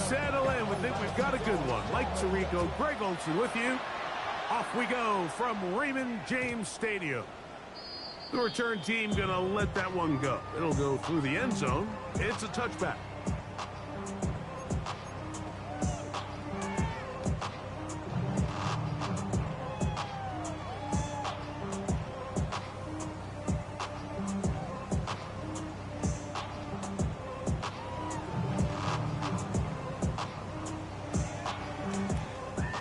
settle in. We think we've got a good one. Mike Tirico, Greg Olson with you. Off we go from Raymond James Stadium. The return team going to let that one go. It'll go through the end zone. It's a touchback.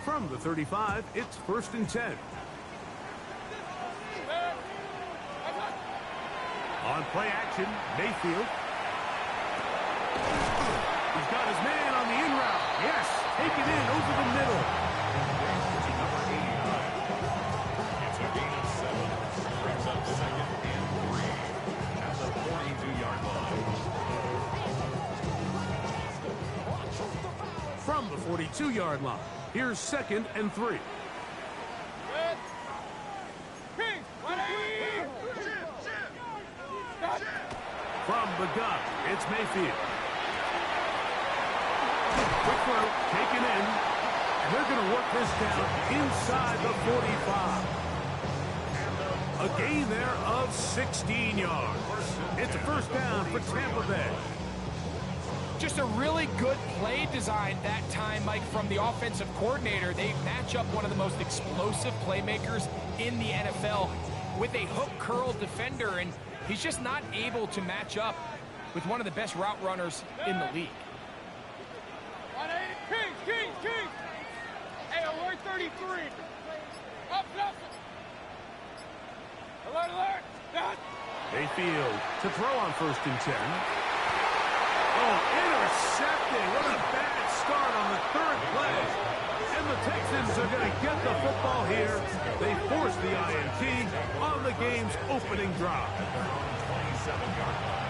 From the 35, it's 1st and 10. On play action, Mayfield. He's got his man on the in route. Yes, take it in over the middle. It's a gain of 7. Brings up 2nd and 3 at the 42-yard line. From the 42-yard line, here's 2nd and 3. From the gun, it's Mayfield. Quick throw, taken in, and they're going to work this down inside the 45. A gain there of 16 yards. It's a 1st down for Tampa Bay. Just a really good play design that time, Mike, from the offensive coordinator. They match up one of the most explosive playmakers in the NFL with a hook curl defender, and he's just not able to match up with one of the best route runners in the league. 180, Kings. Hey, alert 33. Up. Alert. Mayfield to throw on 1st and 10. Oh, intercepted. What a bad start on the 3rd play. And the Texans are going to get the football here. They force the INT on the game's opening drive. 27-yard line.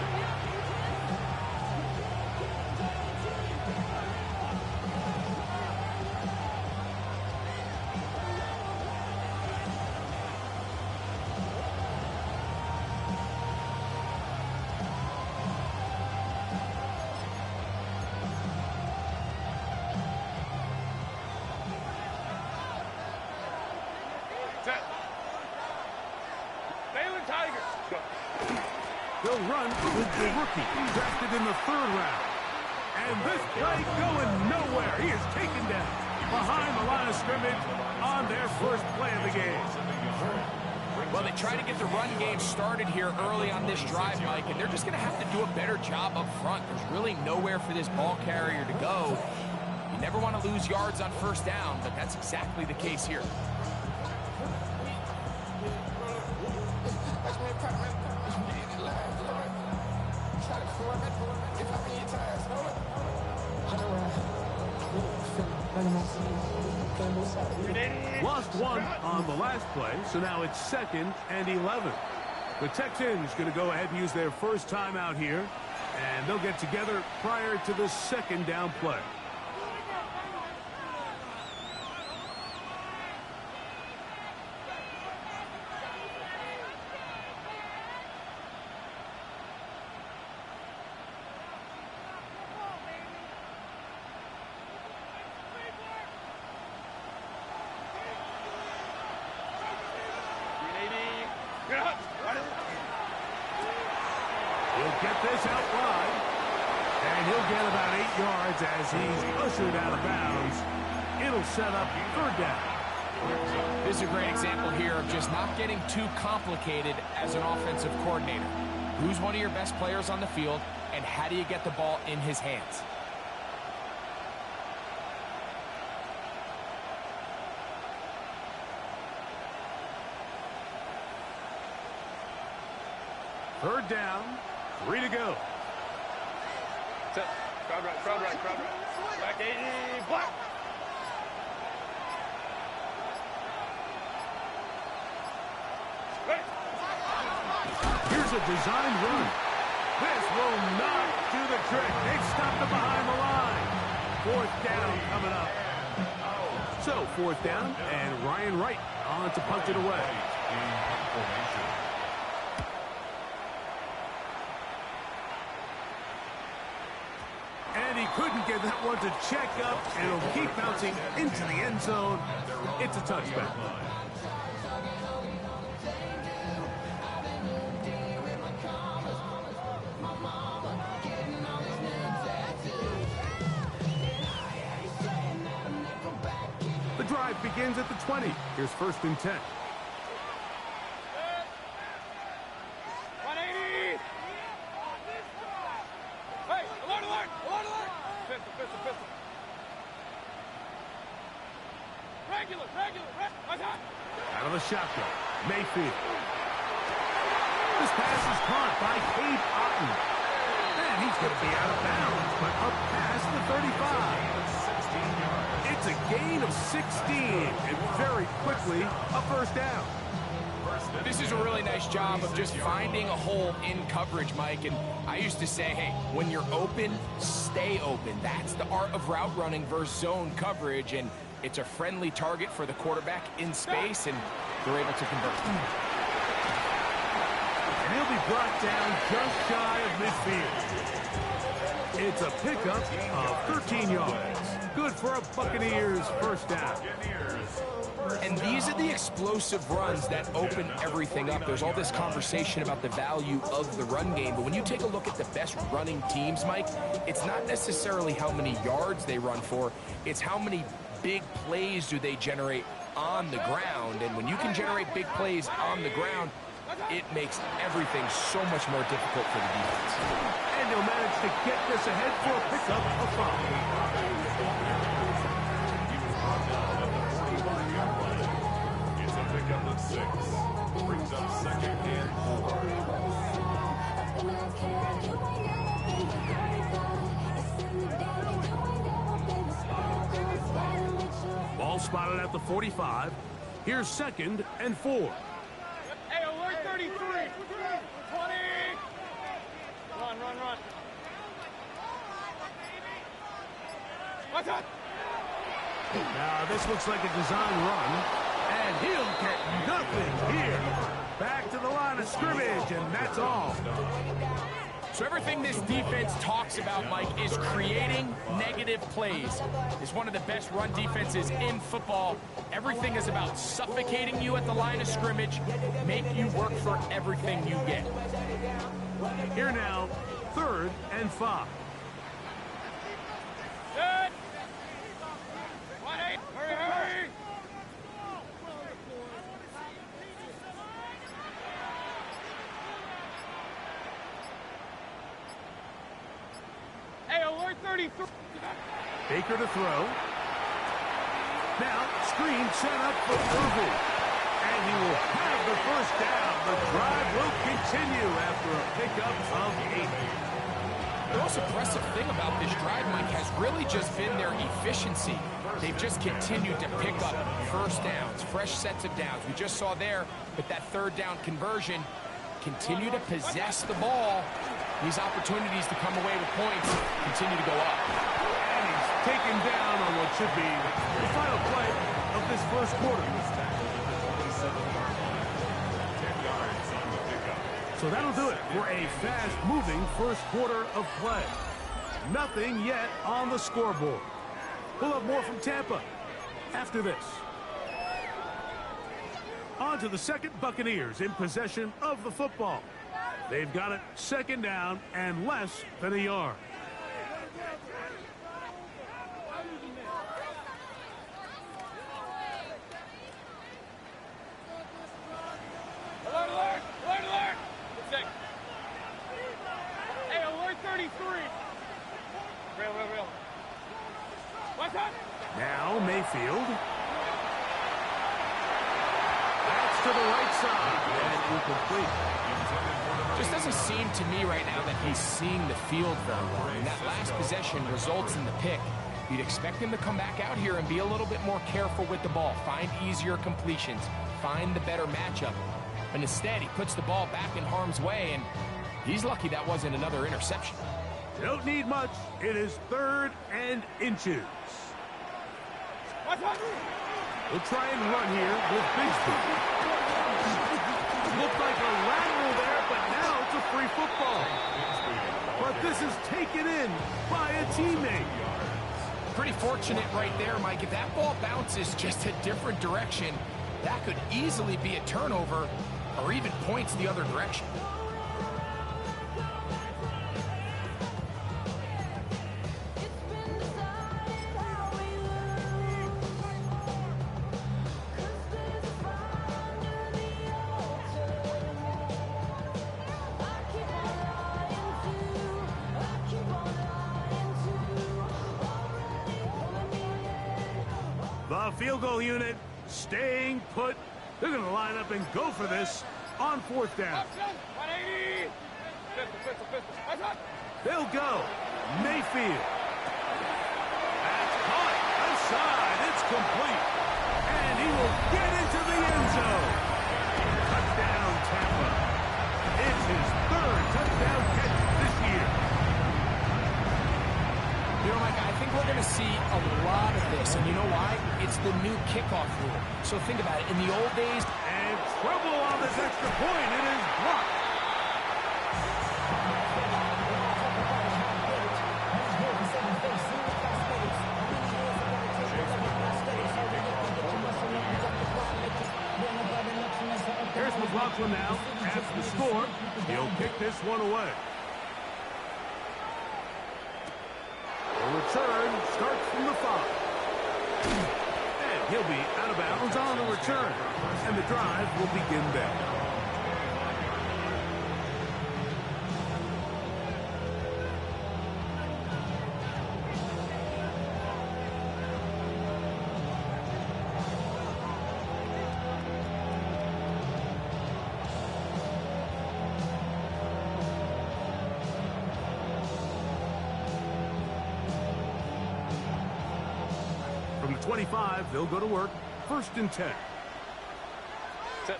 They'll run with the rookie, drafted in the 3rd round. And this play going nowhere. He is taken down behind the line of scrimmage on their 1st play of the game. Well, they try to get the run game started here early on this drive, Mike, and they're just going to have to do a better job up front. There's really nowhere for this ball carrier to go. You never want to lose yards on 1st down, but that's exactly the case here. Lost 1 on the last play, so now it's 2nd and 11. The Texans going to go ahead and use their 1st timeout here, and they'll get together prior to the 2nd down play. He'll get this out wide, and he'll get about 8 yards as he's ushered out of bounds. It'll set up 3rd down. This is a great example here of just not getting too complicated as an offensive coordinator. Who's one of your best players on the field, and how do you get the ball in his hands? Third down, 3 to go. Crowd right. Back 80, block. Here's a designed run. This will not do the trick. They've stopped it behind the line. 4th down coming up. So 4th down, and Ryan Wright on to punch it away. And he He couldn't get that one to check up, and it'll keep bouncing into the end zone. It's a touchback. The drive begins at the 20. Here's 1st and 10. 180. Hey, alert, alert, alert, alert. Pistol, pistol, pistol. Regular. What's that? Out of the shotgun, Mayfield. This pass is caught by Cade Otton. And he's going to be out of bounds, but up past the 35. 16 yards. It's a gain of 16, and very quickly, a 1st down. This is a really nice job of just finding a hole in coverage, Mike. And I used to say, hey, when you're open, stay open. That's the art of route running versus zone coverage. And it's a friendly target for the quarterback in space, and they're able to convert. And he'll be brought down just shy of midfield. It's a pickup of 13 yards. Good for a Buccaneers 1st down. And these are the explosive runs that open everything up. There's all this conversation about the value of the run game, but when you take a look at the best running teams, Mike, it's not necessarily how many yards they run for, it's how many big plays do they generate on the ground. And when you can generate big plays on the ground, it makes everything so much more difficult for the defense. And he'll manage to get this ahead for a pickup of 5. It's a pickup of 6. Brings up 2nd and 4. Ball spotted at the 45. Here's 2nd and 4. Hey, alert 33. 20. Run. What's that? Now, this looks like a design run, and he'll get nothing here. Back to the line of scrimmage, and that's all. So everything this defense talks about, Mike, is creating negative plays. It's one of the best run defenses in football. Everything is about suffocating you at the line of scrimmage, make you work for everything you get. Here now, 3rd and 5. Good. 1-8. Hurry. Hey, alert 33. Baker to throw. Now, screen set up for Irvin. And he will have the 1st down. The drive will continue after a pickup of 8. The most impressive thing about this drive, Mike, has really just been their efficiency. They've just continued to pick up 1st downs, fresh sets of downs. We just saw there with that 3rd down conversion, continue to possess the ball. These opportunities to come away with points continue to go up. And he's taken down on what should be the final play of this 1st quarter. 10 yards on the pickup. So that'll do it for a fast-moving 1st quarter of play. Nothing yet on the scoreboard. We'll have more from Tampa after this. On to the 2nd, Buccaneers in possession of the football. They've got it 2nd down and less than a yard. Alert. Good. Hey, alert 33. Real. What's that? Now Mayfield. That's to the right side. And incomplete. Just doesn't seem to me right now that he's seeing the field very well. And that last possession results in the pick. You'd expect him to come back out here and be a little bit more careful with the ball, find easier completions, find the better matchup. But instead, he puts the ball back in harm's way, and he's lucky that wasn't another interception. Don't need much. It is 3rd and inches. What's that? We'll try and run here with Bigsby. Looked like a lateral there, but now it's a free football. But This is taken in by a teammate. Pretty fortunate right there, Mike. If that ball bounces just a different direction, that could easily be a turnover or even points the other direction. The field goal unit staying put. They're going to line up and go for this on fourth down. 180. Pistol. They'll go. Mayfield. That's caught. Outside. It's complete. And he will get into the end zone. Touchdown, Tampa. It's his third touchdown catch this year. You know, Mike, I think we're going to see a lot of this, and you know why? It's the new kickoff rule. So think about it. In the old days... And trouble on this extra point. It is blocked. Here's McLaughlin now. Has the score. He'll kick this one away. The return starts from the 5. And he'll be out of bounds on the return. And the drive will begin there. From the 25, they'll go to work. 1st and 10. Set.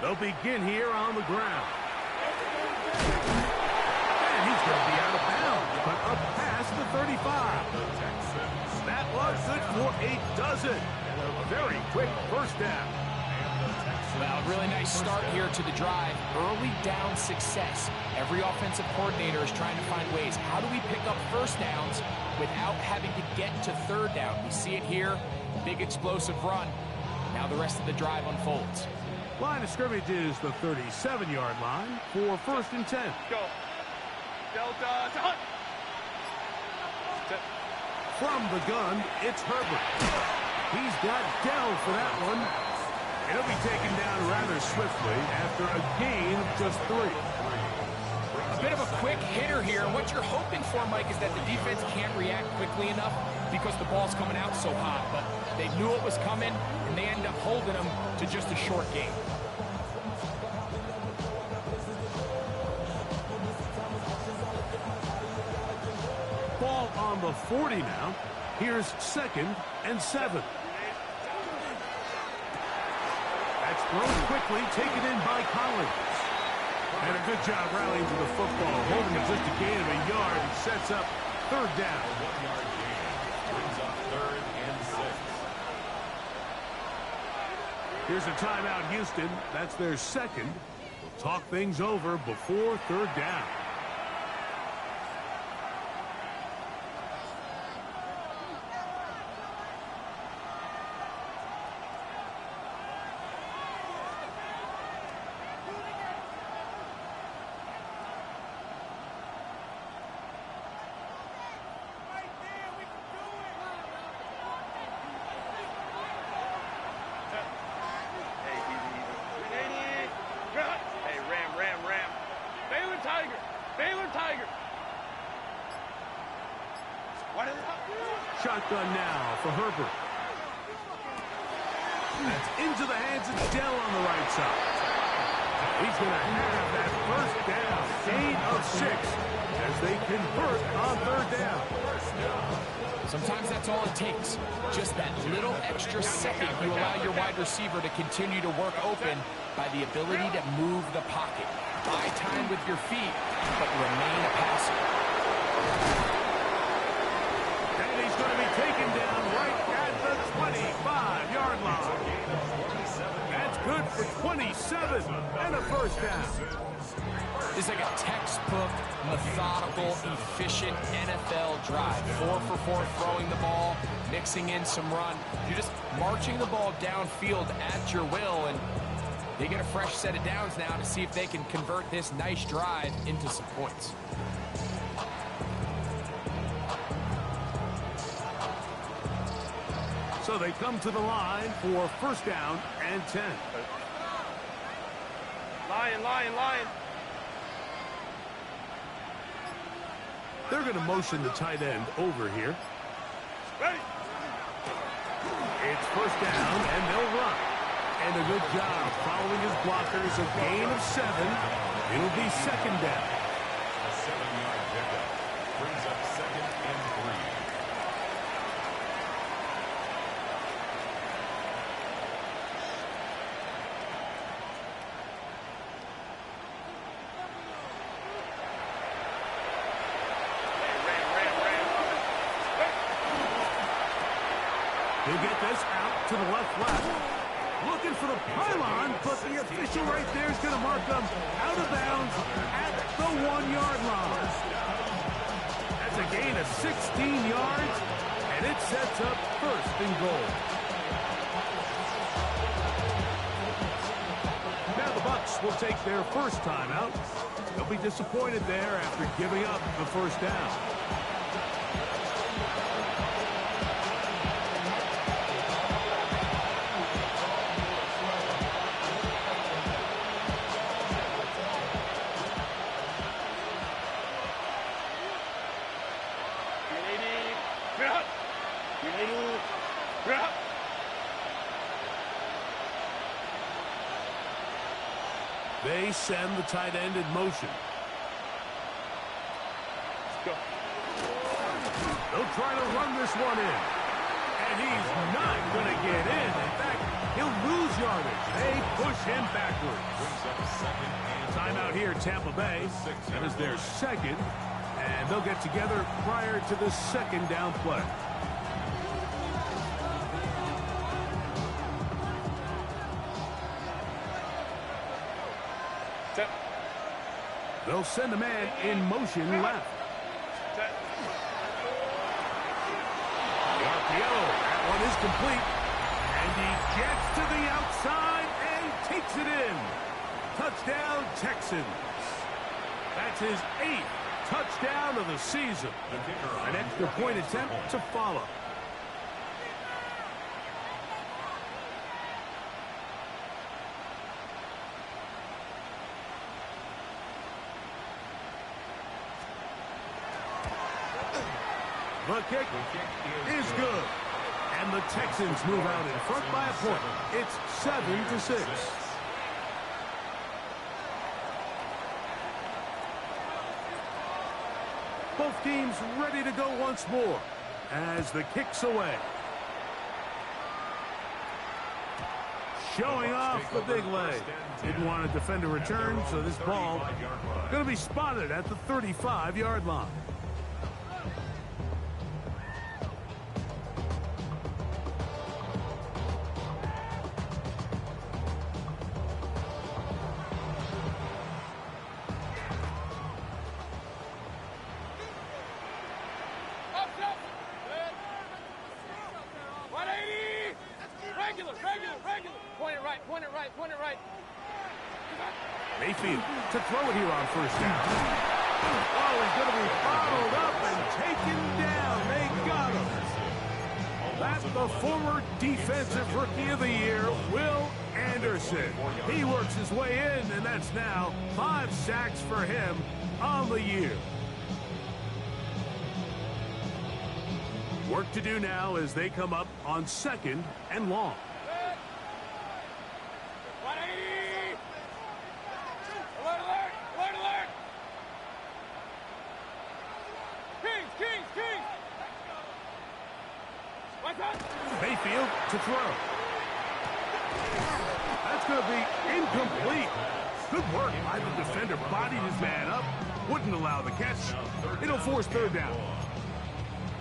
They'll begin here on the ground. And he's going to be out of bounds, but up past the 35. That was good for a dozen. A very quick first down. Well, really nice start here to the drive. Early down success. Every offensive coordinator is trying to find ways. How do we pick up first downs without having to get to third down? We see it here. Big explosive run. Now the rest of the drive unfolds. Line of scrimmage is the 37-yard line for 1st and 10. Go. Delta to Hunt. Set. From the gun, it's Herbert. He's got Dell for that one. He'll be taken down rather swiftly after a gain of just 3. A bit of a quick hitter here. What you're hoping for, Mike, is that the defense can't react quickly enough because the ball's coming out so hot. But they knew it was coming, and they end up holding them to just a short gain. Ball on the 40 now. Here's 2nd and 7. That's thrown quickly, taken in by Collins. And a good job rallying to the football, holding it just a gain of a yard and sets up 3rd down. 1-yard gain. Brings up 3rd and 6. Here's a timeout, Houston. That's their 2nd. We'll talk things over before 3rd down. Shotgun now for Herbert. That's into the hands of Dell on the right side. He's going to have that 1st down. Gain of 6 as they convert on 3rd down. Sometimes that's all it takes. Just that little extra second you allow your wide receiver to continue to work open by the ability to move the pocket. Buy time with your feet, but remain a passer. And he's going to be taken down right at the 25-yard line. That's good for 27 and a first down. It's like a textbook, methodical, efficient NFL drive. 4 for 4 throwing the ball, mixing in some run. You're just marching the ball downfield at your will, and they get a fresh set of downs now to see if they can convert this nice drive into some points. So they come to the line for first down and 10. Lion. They're going to motion the tight end over here. Ready. It's first down, and they'll run. And a good job following his blockers, a gain of 7. It'll be second down. A 7-yard pickup brings up 2nd and 3. He'll get this out to the left. Looking for the pylon, but the official right there is going to mark them out of bounds at the 1-yard line. That's a gain of 16 yards, and it sets up first and goal. Now the Bucs will take their first timeout. They'll be disappointed there after giving up the first down. They send the tight end in motion. They'll try to run this one in. And he's not going to get in. In fact, he'll lose yardage. They push him backwards. Timeout here, Tampa Bay. That is their second. And they'll get together prior to the second down play. They'll send a man in motion left. The RPO, that one is complete. And he gets to the outside and takes it in. Touchdown, Texans. That's his 8th touchdown of the season. An extra point attempt to follow. The kick is good. And the Texans move out in front by a point. It's 7-6. Both teams ready to go once more as the kick's away. Showing off the big leg. Didn't want to defend a return, so this ball going to be spotted at the 35-yard line. Mayfield to throw it here on first down. Oh, he's going to be followed up and taken down. They got him. That's the former Defensive Rookie of the Year, Will Anderson. He works his way in, and that's now 5 sacks for him on the year. Work to do now as they come up on 2nd and long. Mayfield to throw. That's going to be incomplete. Good work by the defender. Bodied his man up. Wouldn't allow the catch. It'll force 3rd down.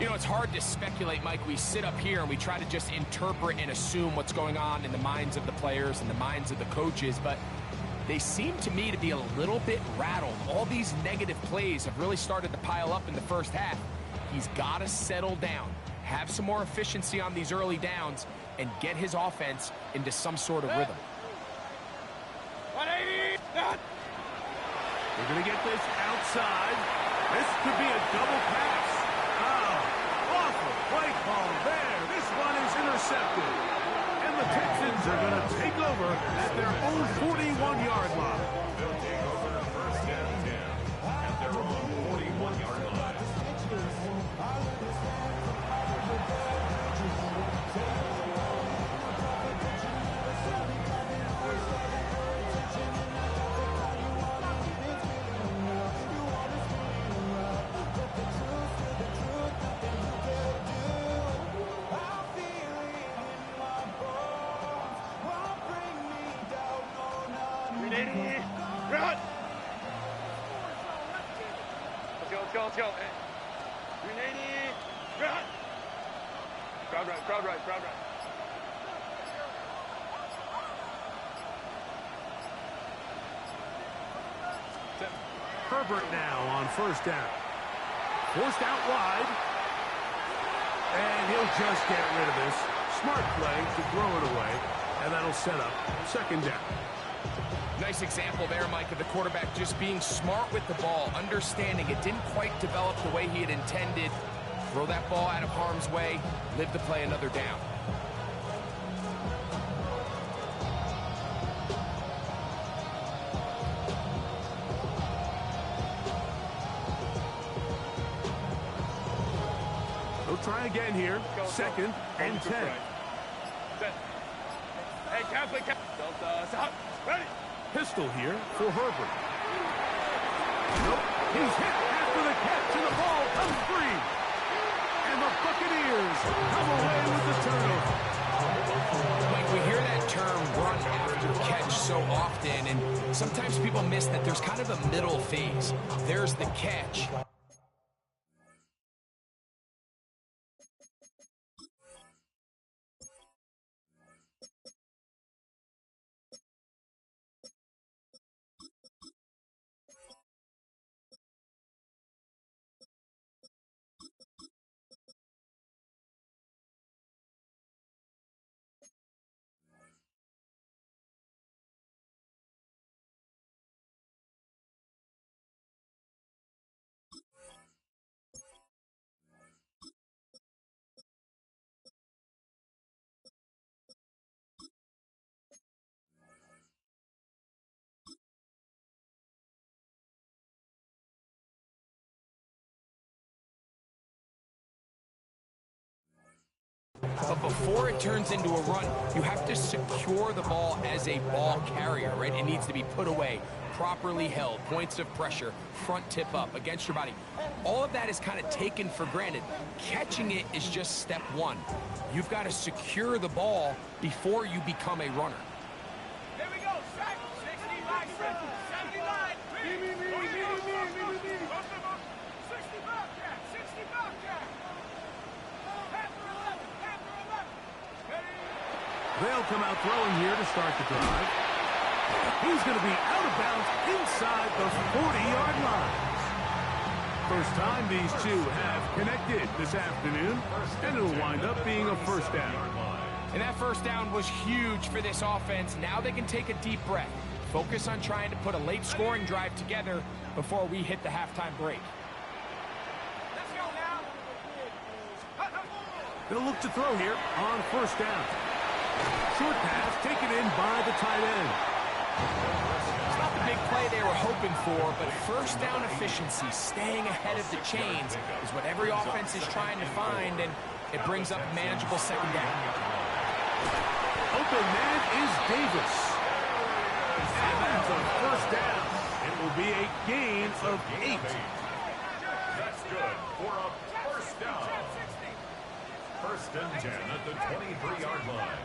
You know, it's hard to speculate, Mike. We sit up here and we try to just interpret and assume what's going on in the minds of the players and the minds of the coaches, but they seem to me to be a little bit rattled. All these negative plays have really started to pile up in the first half. He's got to settle down, have some more efficiency on these early downs, and get his offense into some sort of rhythm. 180. We're going to get this outside. This could be a double pass. Oh, awful play call there. This one is intercepted. And the Texans are going to take over at their own 41-yard line. They'll take over first and 10 at their own 41-yard line. Let's go. 380. Run. Crowd right. Herbert now on first down. Forced out wide. And he'll just get rid of this. Smart play to throw it away. And that'll set up second down. Nice example there, Mike, of the quarterback just being smart with the ball, understanding it didn't quite develop the way he had intended. Throw that ball out of harm's way, live to play another down. They'll try again here. Second and 10. Hey, Catholic. Delta, stop. Ready. Pistol here for Herbert. Nope. He's hit after the catch, and the ball comes free. And the Buccaneers come away with the turnover. Mike, we hear that term run after catch so often, and sometimes people miss that there's kind of a middle phase. There's the catch. But before it turns into a run, you have to secure the ball as a ball carrier, right? It needs to be put away, properly held, points of pressure, front tip up against your body. All of that is kind of taken for granted. Catching it is just step one. You've got to secure the ball before you become a runner. Here we go. 65, 79. 65, Jack. 65, Jack. They'll come out throwing here to start the drive. He's going to be out of bounds inside the 40-yard line. First time these two have connected this afternoon, and it'll wind up being a first down. And that first down was huge for this offense. Now they can take a deep breath. Focus on trying to put a late scoring drive together before we hit the halftime break. Let's go now. They'll look to throw here on first down. Short pass taken in by the tight end. It's not the big play they were hoping for, but first down efficiency, staying ahead of the chains, is what every offense is trying to find, and it brings up manageable second down. Open man is Davis. And that's a first down. It will be a gain of 8. That's good for a first down. First and 10 at the 23-yard line.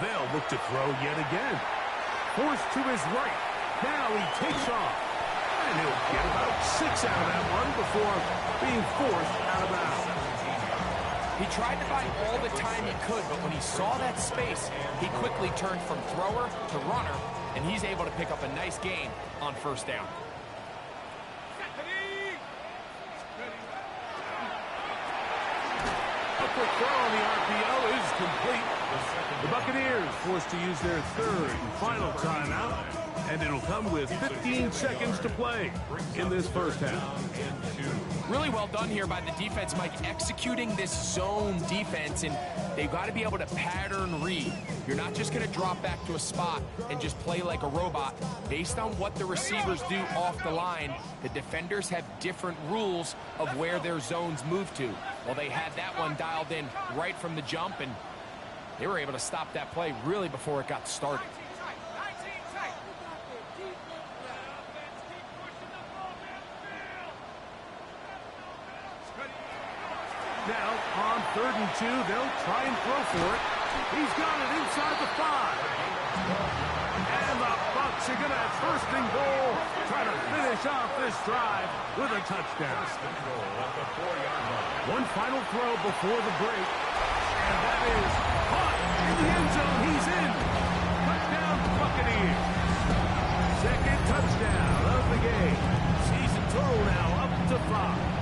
They'll look to throw yet again. Forced to his right. Now he takes off. And he'll get about 6 out of that one before being forced out of bounds. He tried to buy all the time he could, but when he saw that space, he quickly turned from thrower to runner, and he's able to pick up a nice gain on first down. A quick throw on the RPO is complete. The Buccaneers forced to use their third and final timeout, and it'll come with 15 seconds to play in this first half. Really well done here by the defense, Mike, executing this zone defense, and they've got to be able to pattern read. You're not just going to drop back to a spot and just play like a robot. Based on what the receivers do off the line, the defenders have different rules of where their zones move to. Well, they had that one dialed in right from the jump, and they were able to stop that play really before it got started. Now, on 3rd and 2, they'll try and throw for it. He's got it inside the 5. And the Bucs are going to have 1st and goal, trying to finish off this drive with a touchdown. One final throw before the break, and that is caught in the end zone. He's in. Touchdown, Buccaneers. 2nd touchdown of the game. Season total now up to 5.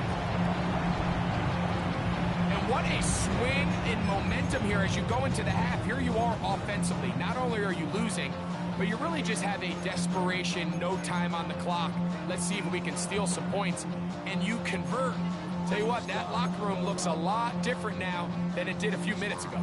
What a swing in momentum here as you go into the half. Here you are offensively. Not only are you losing, but you really just have a desperation, no time on the clock. Let's see if we can steal some points, and you convert. Tell you what, that locker room looks a lot different now than it did a few minutes ago.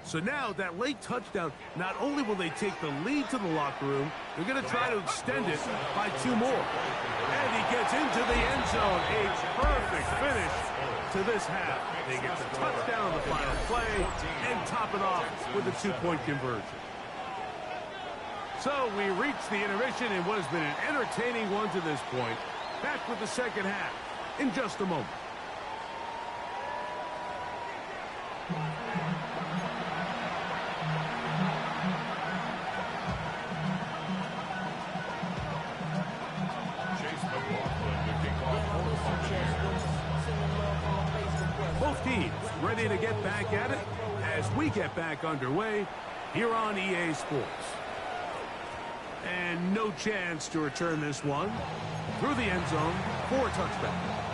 So now that late touchdown, not only will they take the lead to the locker room, they're going to try to extend it by 2 more. And he gets into the end zone. A perfect finish to this half. They get the touchdown on the final play and top it off with a 2-point conversion. So we reach the intermission in what has been an entertaining one to this point. Back with the second half in just a moment. Both teams ready to get back at it as we get back underway here on EA Sports. And no chance to return this one through the end zone for a touchback.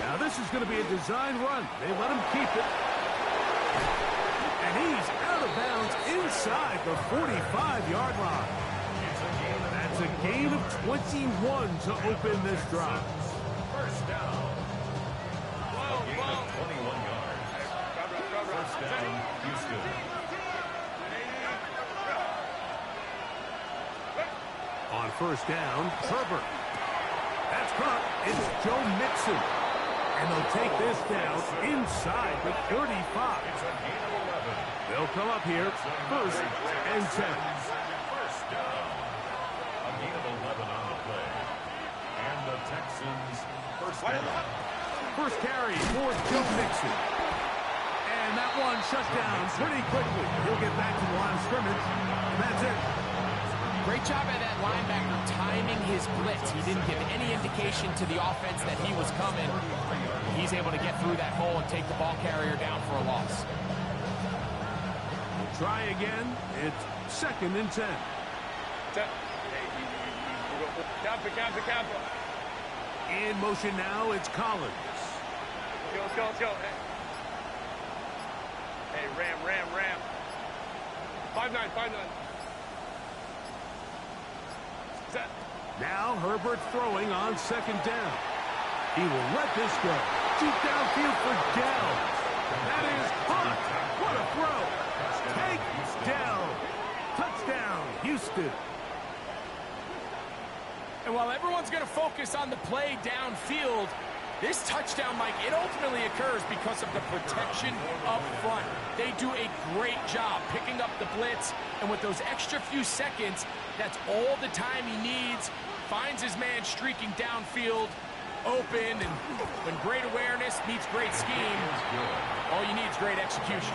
Now this is going to be a design run. They let him keep it. And he's out of bounds inside the 45-yard line. That's a gain of 21 to open this drive. First down. A gain of 21 yards. First down, Houston. On first down, Herbert. That's caught. It's Joe Mixon. And they'll take this down inside the 35. They'll come up here, 1st and 10. First down. A gain of 11 on the play. And the Texans first down. First carry for Joe Mixon. And that one shut down pretty quickly. He'll get back to the line of scrimmage. And that's it. Great job by that linebacker timing his blitz. He didn't give any indication to the offense that he was coming. He's able to get through that hole and take the ball carrier down for a loss. We'll try again. It's 2nd and 10. In motion now, it's Collins. Let's go. Hey, Ram. 5-9, 5-9. Set. Now Herbert throwing on second down. He will let this go. Deep downfield for Dell. That is hot. What a throw. Take Dell. Touchdown, Houston. And while everyone's going to focus on the play downfield, this touchdown, Mike, it ultimately occurs because of the protection up front. They do a great job picking up the blitz, and with those extra few seconds, that's all the time he needs. Finds his man streaking downfield, open, and when great awareness meets great scheme, all you need is great execution.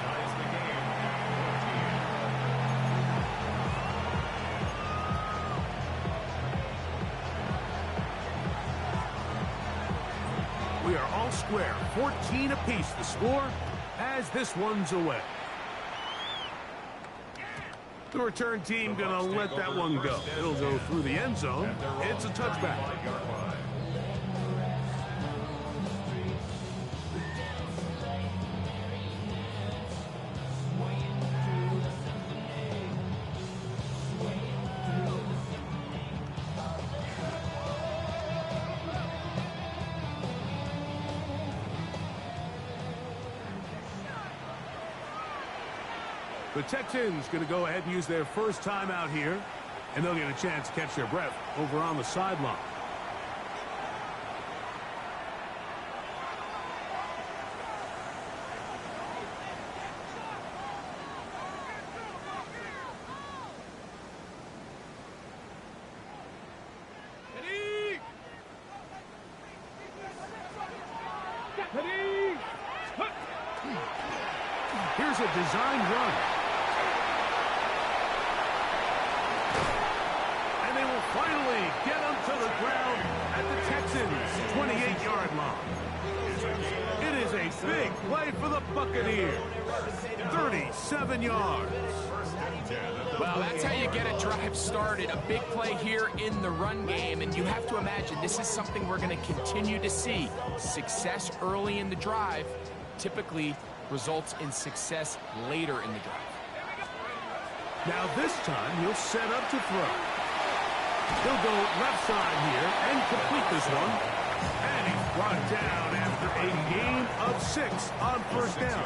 We are all square, 14 apiece the score as this one's away. The return team gonna let that one go. It'll go through the end zone. It's a touchback. The Texans going to go ahead and use their first time out here, and they'll get a chance to catch their breath over on the sideline. Here's a design run. And they will finally get him to the ground at the Texans' 28-yard line. It is a big play for the Buccaneers. 37 yards. Well, that's how you get a drive started. A big play here in the run game, and you have to imagine this is something we're going to continue to see. Success early in the drive typically results in success later in the drive. Now this time he'll set up to throw. He'll go left side here and complete this one. And he's brought down after a gain of 6 on first down.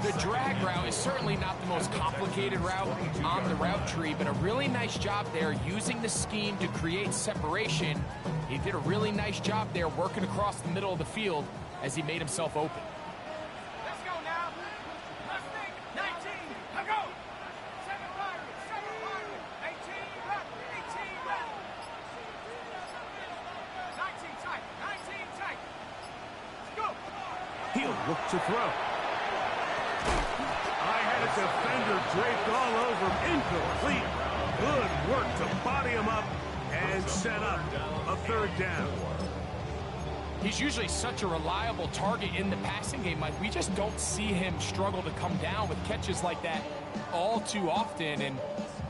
The drag route is certainly not the most complicated route on the route tree, but a really nice job there using the scheme to create separation. He did a really nice job there working across the middle of the field as he made himself open. Let's go now. Let's think. 19. Let's go. 7 Pirates. 7 Pirates. 18 left. 18 left. 19 tight. 19 tight. Let's go. He'll look to throw. I had a defender draped all over him. Incomplete. Good work to body him up and set up a third down. He's usually such a reliable target in the passing game, Mike. We just don't see him struggle to come down with catches like that all too often. And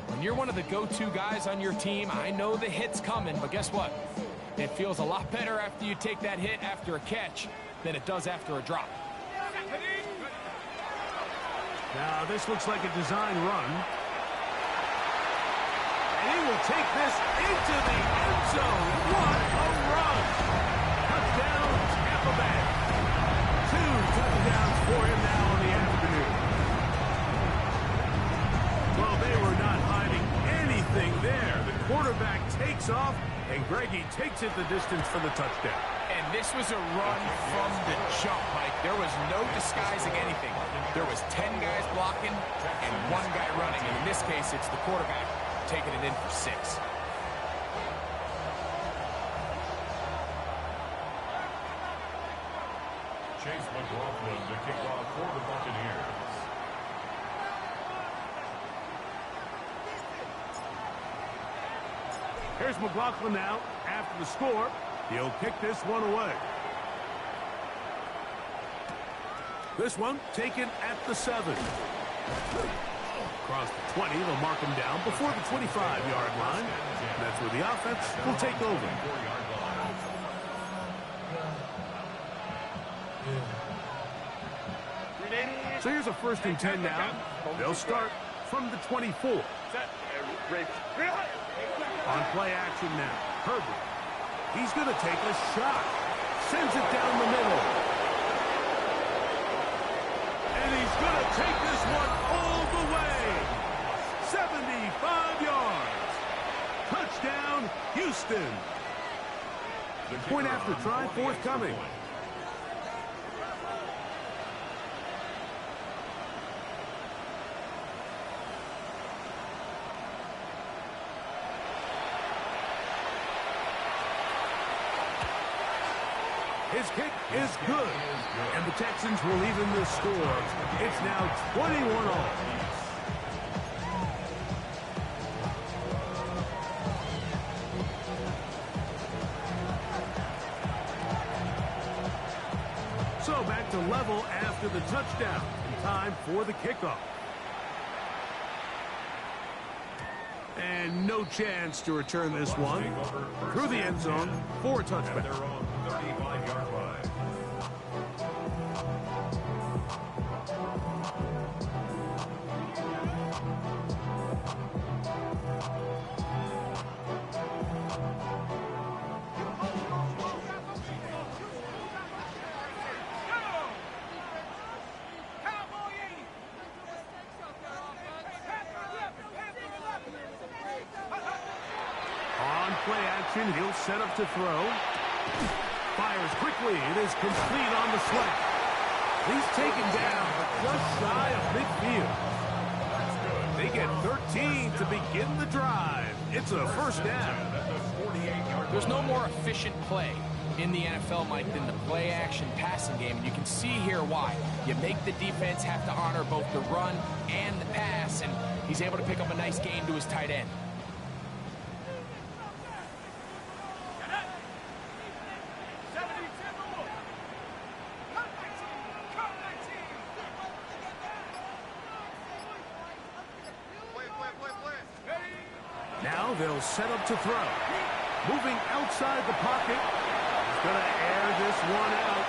when you're one of the go-to guys on your team, I know the hit's coming, but guess what? It feels a lot better after you take that hit after a catch than it does after a drop. Now this looks like a design run. And he will take this into the end zone. What a run! Touchdown, Tampa Bay. 2 touchdowns for him now in the afternoon. Well, they were not hiding anything there. The quarterback takes off, and Greggy takes it the distance for the touchdown. And this was a run from the jump, Mike. There was no disguising anything. There was 10 guys blocking and 1 guy running. And in this case, it's the quarterback taking it in for 6. Chase McLaughlin to kick off for the Buccaneers. Here's McLaughlin now after the score. He'll kick this one away. This one taken at the 7. Across the 20, they'll mark him down before the 25-yard line. That's where the offense will take over. So here's a 1st and 10 now. They'll start from the 24. On play action now. Herbert. He's going to take a shot. Sends it down the middle. And he's going to take this one all the way. 75 yards. Touchdown, Houston. Point after try forthcoming. His kick is good. And the Texans will even the score. It's now 21-all. So back to level after the touchdown. And time for the kickoff. And no chance to return this one. Through the end zone for a touchback. 35-yard line. On play action, he'll set up to throw. Fires quickly. It is complete on the slant. He's taken down, but just shy of midfield. They get 13 to begin the drive. It's a first down. There's no more efficient play in the NFL, Mike, than the play-action passing game, and you can see here why. You make the defense have to honor both the run and the pass, and he's able to pick up a nice gain to his tight end. Now they'll set up to throw. Moving outside the pocket. He's going to air this one out.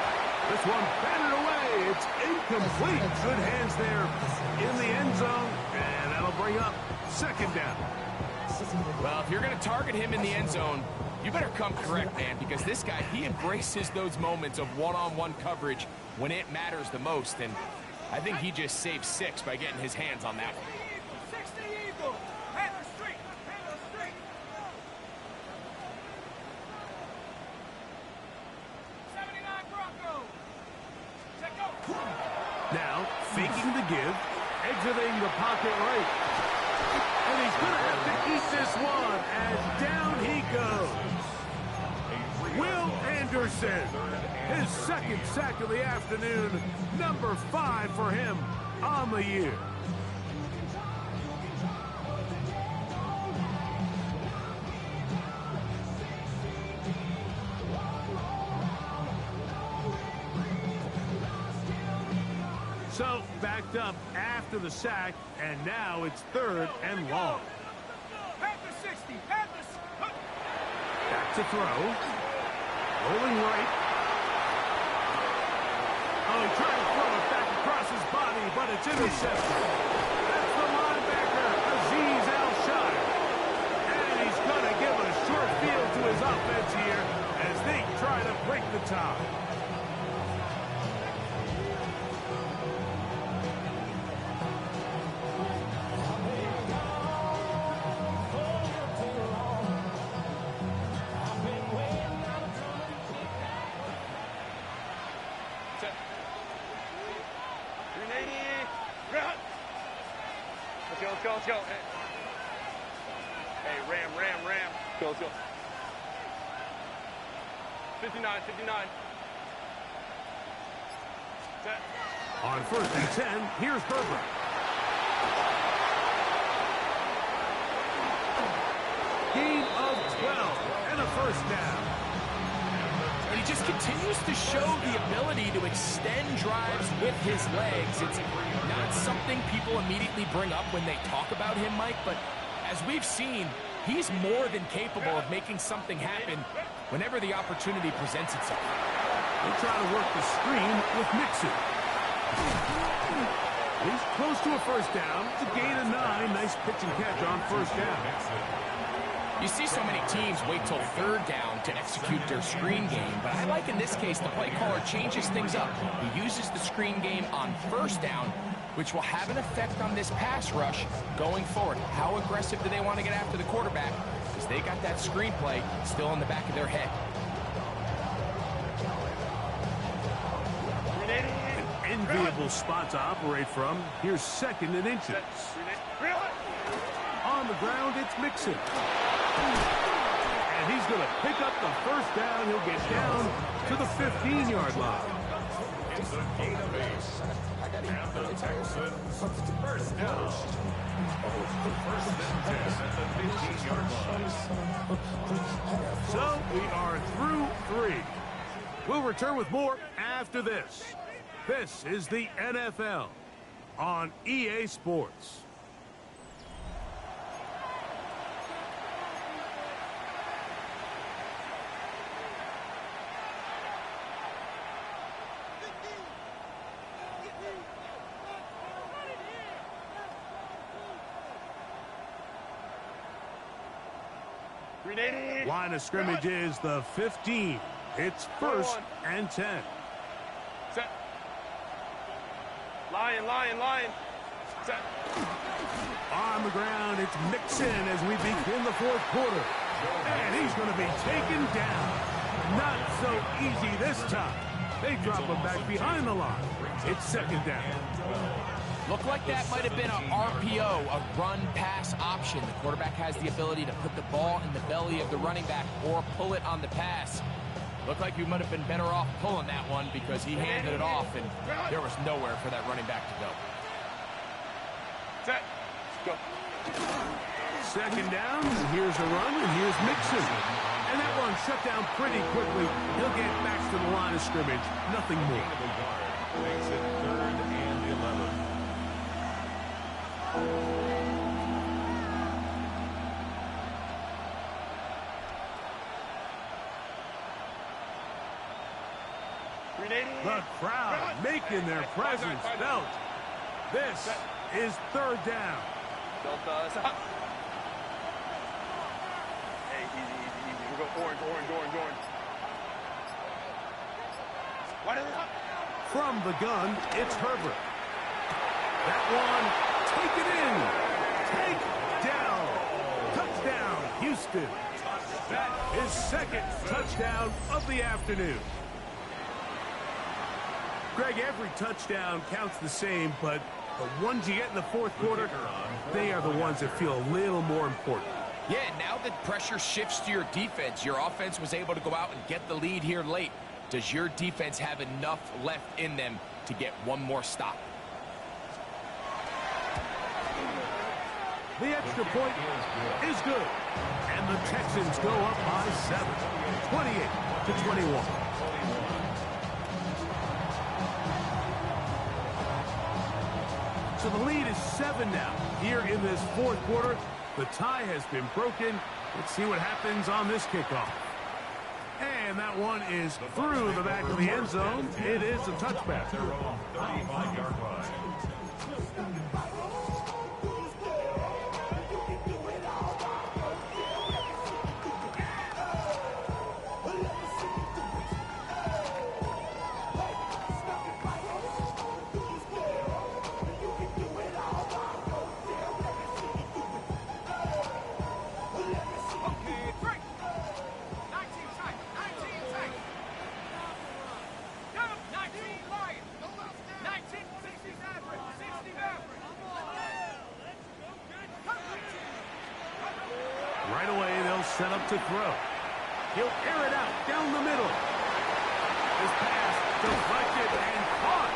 This one batted away. It's incomplete. Good hands there in the end zone. And that'll bring up second down. Well, if you're going to target him in the end zone, you better come correct, man, because this guy, he embraces those moments of one-on-one coverage when it matters the most. And I think he just saved 6 by getting his hands on that one. Now, faking the give, exiting the pocket right. And he's going to have to eat this one as down he goes. Will Anderson, his second sack of the afternoon, number 5 for him on the year. So, backed up after the sack, and now it's 3rd and long. Back to throw. Rolling right. Oh, he tried to throw it back across his body, but it's intercepted. That's the linebacker, Azeez Al-Shire. And he's going to give a short field to his offense here as they try to break the tie. Let's go. Hey, ram. Let's go. 59. Set. On 1st and 10, here's Herbert. Gain of 12 and a first down. And he just continues to show the ability to extend drives with his legs. It's not something people immediately bring up when they talk about him, Mike, but as we've seen, he's more than capable of making something happen whenever the opportunity presents itself. They try to work the screen with Mixon. He's close to a first down. It's a gain of 9. Nice pitch and catch on first down. You see so many teams wait till third down to execute their screen game, but I like in this case the play caller changes things up. He uses the screen game on first down, which will have an effect on this pass rush going forward. How aggressive do they want to get after the quarterback? Because they got that screen play still in the back of their head. An enviable spot to operate from. Here's second and inches. On the ground, it's Mixon. And he's going to pick up the first down. He'll get down to the 15-yard line. It's a gain of 8. And the Texans first down. First and 10 at the 15-yard line. So we are through 3. We'll return with more after this. This is the NFL on EA Sports. Line of scrimmage is the 15. It's first and 10. Set. Lion. Set. On the ground, it's Mixon as we begin the fourth quarter. And he's going to be taken down. Not so easy this time. They drop him back behind the line. It's second down. Looked like that might have been an RPO, a run-pass option. The quarterback has the ability to put the ball in the belly of the running back or pull it on the pass. Looked like you might have been better off pulling that one because he handed it off, and there was nowhere for that running back to go. Set. Go. Second down, and here's a run, and here's Mixon. And that one shut down pretty quickly. He'll get back to the line of scrimmage. Nothing more. Makes it 3rd and 11. The crowd making their presence felt. This is third down. Delta. Stop. Hey, easy. We go orange. What is it? From the gun, it's Herbert. That one, take it in. Take down. Touchdown, Houston. That is second touchdown of the afternoon. Greg, every touchdown counts the same, but the ones you get in the fourth quarter, they are the ones that feel a little more important. Yeah, now that pressure shifts to your defense, your offense was able to go out and get the lead here late. Does your defense have enough left in them to get one more stop? The extra point is good. And the Texans go up by 7, 28-21. So the lead is 7 now. Here in this fourth quarter, the tie has been broken. Let's see what happens on this kickoff. And that one is through the back of the end zone. It is a touchback. 35-yard line. Right away, they'll set up to throw. He'll air it out down the middle. This pass deflected and caught.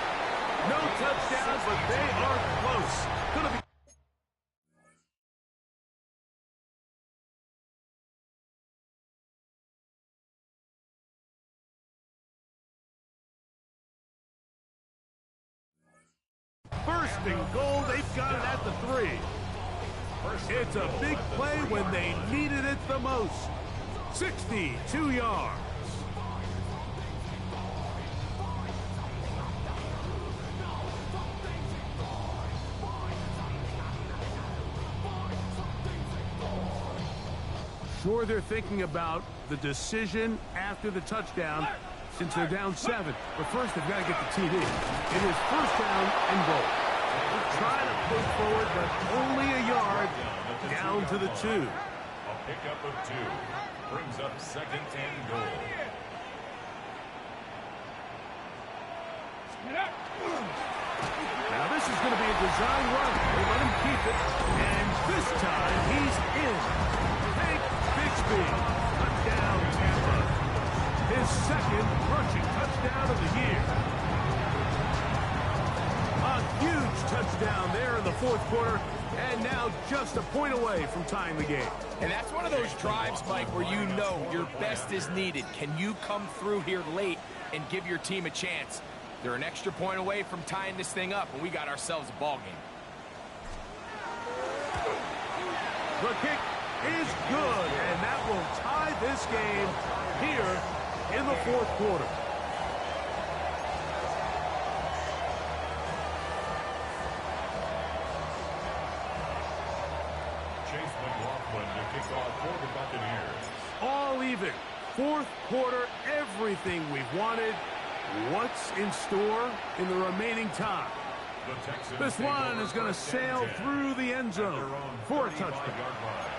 No touchdown, but they are close. Gonna be first and goal. They've got it at the 3. It's a big play when they needed it the most. 62 yards. sure they're thinking about the decision after the touchdown since they're down 7. But first, they've got to get the TD. It is first down and goal. They're trying to push forward, but only a yard down to the 2. A pickup of 2 brings up second and goal. Now this is going to be a design run. They let him keep it, and this time he's in. Hank Bixby, touchdown Tampa. His second rushing touchdown of the year. A huge touchdown there in the fourth quarter, and now just a point away from tying the game. And that's one of those drives, Mike, where you know your best is needed. Can you come through here late and give your team a chance? They're an extra point away from tying this thing up, and we got ourselves a ball game. The kick is good, and that will tie this game here in the fourth quarter. Chase McLaughlin to kick off for the Buccaneers. All even. Fourth quarter, everything we've wanted. What's in store in the remaining time? The Texans This take one over is going to first and sail 10 through the end at zone their own for a 35-yard touchdown. line.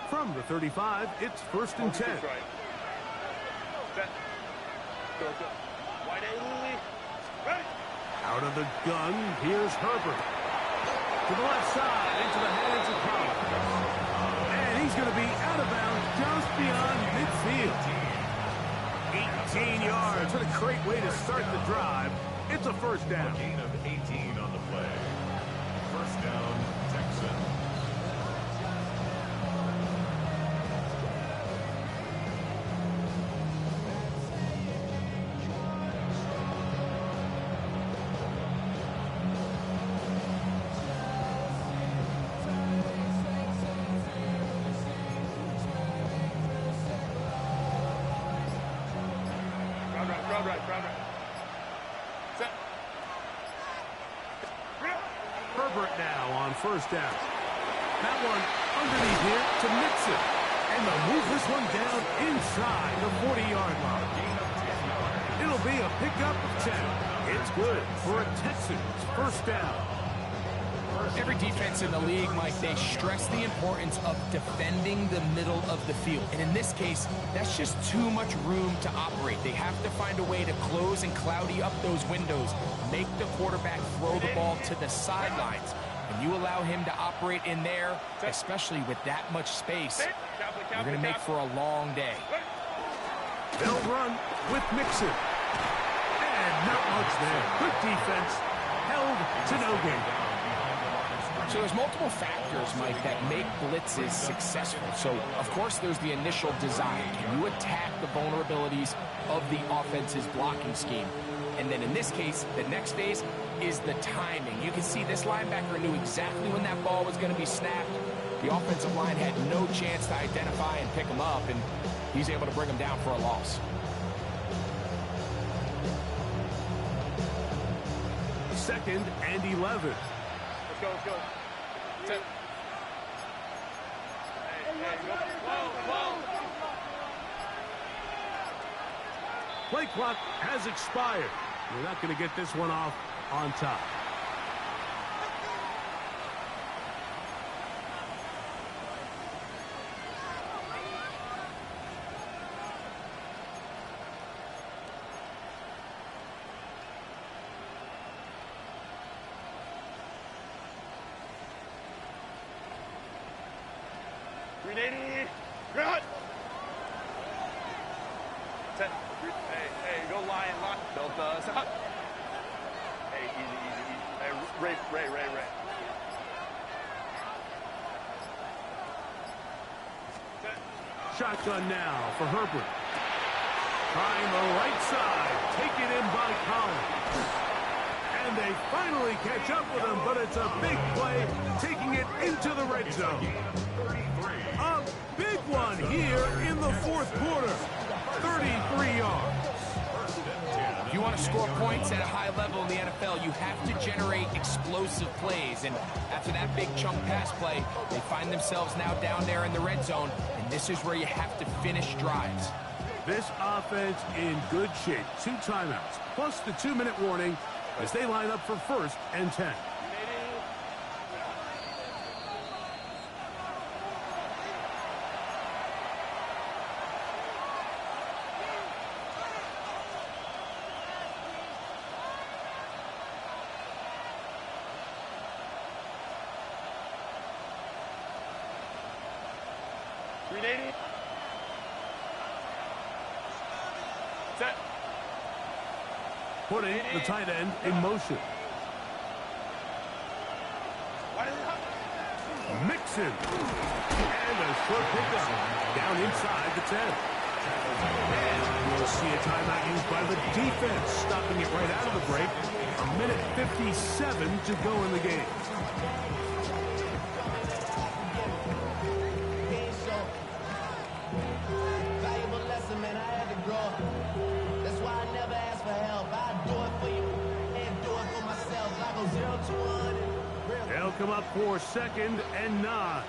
From the 35, it's first and 10. Right. Set. Go, go. Wide A, Lily. Ready. Out of the gun, here's Herbert. To the left side, into the hands of Collins. And he's going to be out of bounds just beyond midfield. 18 yards. What a great way to start the drive. It's a first down. A gain of 18 on the play. First down, Texans. Round right. Set. Herbert now on first down. That one underneath here to Mixon. And they'll move this one down inside the 40-yard line. It'll be a pickup of 10. It's good for a Texans first down. Every defense in the league, Mike, they stress the importance of defending the middle of the field. And in this case, that's just too much room to operate. They have to find a way to close and cloudy up those windows, make the quarterback throw the ball to the sidelines. And you allow him to operate in there, especially with that much space, you're going to make for a long day. They'll run with Mixon. And not much there. Good defense. Held to no gain. So there's multiple factors, Mike, that make blitzes successful. So, of course, there's the initial design. Can you attack the vulnerabilities of the offense's blocking scheme? And then in this case, the next phase is the timing. You can see this linebacker knew exactly when that ball was going to be snapped. The offensive line had no chance to identify and pick him up, and he's able to bring him down for a loss. Second and 11. Let's go. Set. Hey, go. Whoa. Play clock has expired. We're not going to get this one off on top. Grenade. Run. Set. Hey, go Lion. Delta. Stop. Hey, easy. Hey, Ray. Set. Shotgun now for Herbert. Trying the right side. Taken in by Collins. And they finally catch up with him, but it's a big play, taking it into the red zone. A big one here in the fourth quarter. 33 yards. If you want to score points at a high level in the NFL, you have to generate explosive plays. And after that big chunk pass play, they find themselves now down there in the red zone. And this is where you have to finish drives. This offense in good shape. 2 timeouts, plus the 2-minute warning as they line up for 1st and 10. Set. Putting the tight end in motion. Mixon. And a short pickup down inside the 10. And we'll see a timeout used by the defense, stopping it right out of the break. 1:57 to go in the game. They'll come up for 2nd and 9.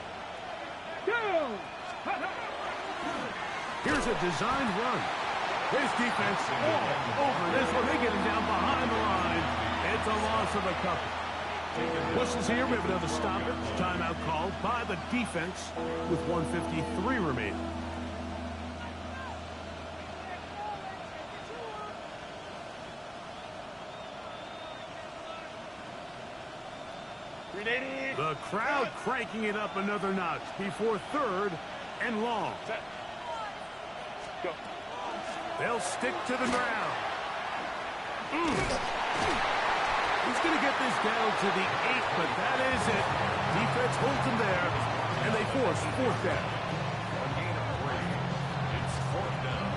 Here's a designed run. His defense all over this one. They get him down behind the line. It's a loss of a couple. Whistles here. We have another stoppage. Timeout called by the defense with 1:53 remaining. The crowd cranking it up another notch before 3rd and long. Set. Go. They'll stick to the ground. He's going to get this down to the 8, but that is it. Defense holds him there, and they force 4th down. A gain of 3. It's 4th down.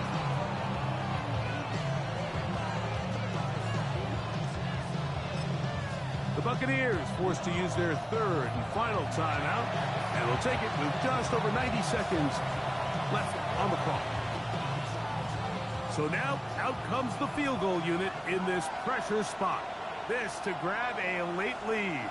The Buccaneers forced to use their 3rd and final timeout, and will take it with just over 90 seconds left on the clock. So now out comes the field goal unit in this pressure spot. This to grab a late lead.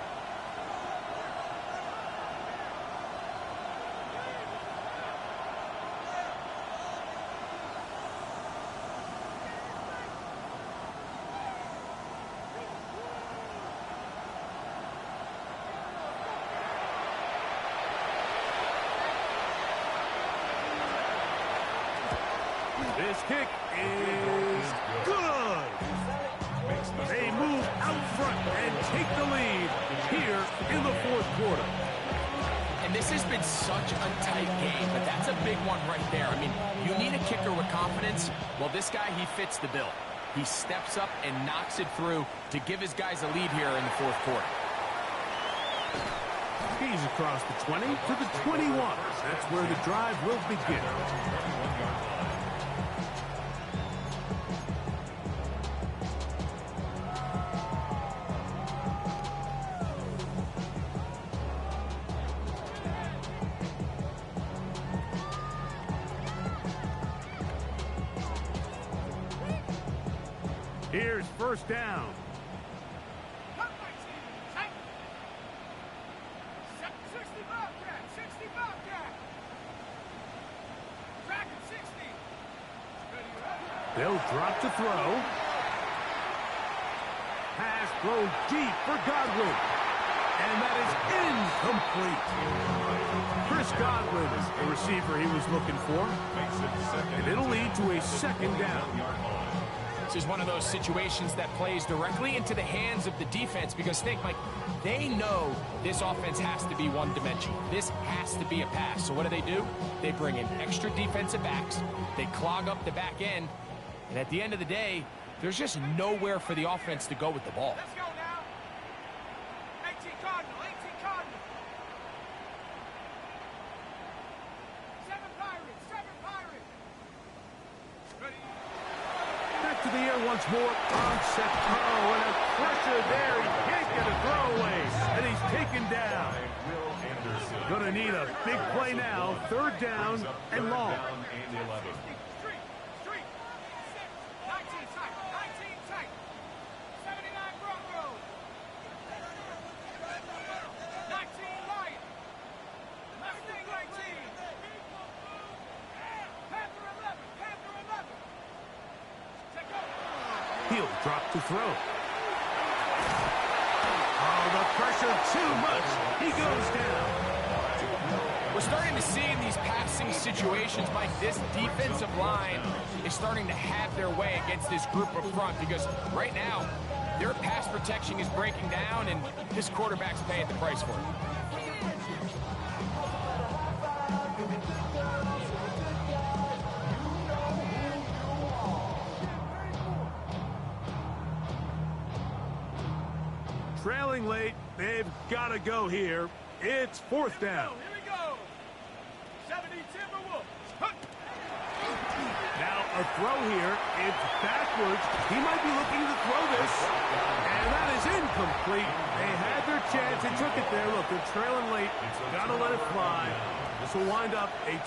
This kick is good. They move out front and take the lead here in the 4th quarter. And this has been such a tight game, but that's a big one right there. I mean, you need a kicker with confidence. Well, this guy, he fits the bill. He steps up and knocks it through to give his guys a lead here in the 4th quarter. He's across the 20 to the 21. That's where the drive will begin. Here's 1st down. They'll drop to throw. Pass thrown deep for Godwin. And that is incomplete. Chris Godwin is the receiver he was looking for. And it'll lead to a 2nd down. This is one of those situations that plays directly into the hands of the defense because think, Mike, they know this offense has to be one-dimensional. This has to be a pass. So what do? They bring in extra defensive backs. They clog up the back end. And at the end of the day, there's just nowhere for the offense to go with the ball. Let's go now. 18 Cardinal, 18 Cardinal. 7 Pirates, 7 Pirates. Ready? Once more, Concepto, and a pressure there. He can't get a throwaway, and he's taken down. Gonna need a big play now. Third down and long. Street. 19 tight. 19 tight. 79 Broncos. 19 Lions. Mustang 19. Panther 11. Panther 11. Check out. He'll drop to throw. Oh, the pressure too much. He goes down. We're starting to see in these passing situations, Mike, this defensive line is starting to have their way against this group up front because right now, their pass protection is breaking down, and this quarterback's paying the price for it. Trailing late, they've got to go here. It's fourth down. Here we go. 70 Timberwolves. Huh. Now a throw here. It's backwards. He might be looking to throw this. And that is incomplete. They had their chance and took it there. Look, they're trailing late. Got to let it fly. This will wind up a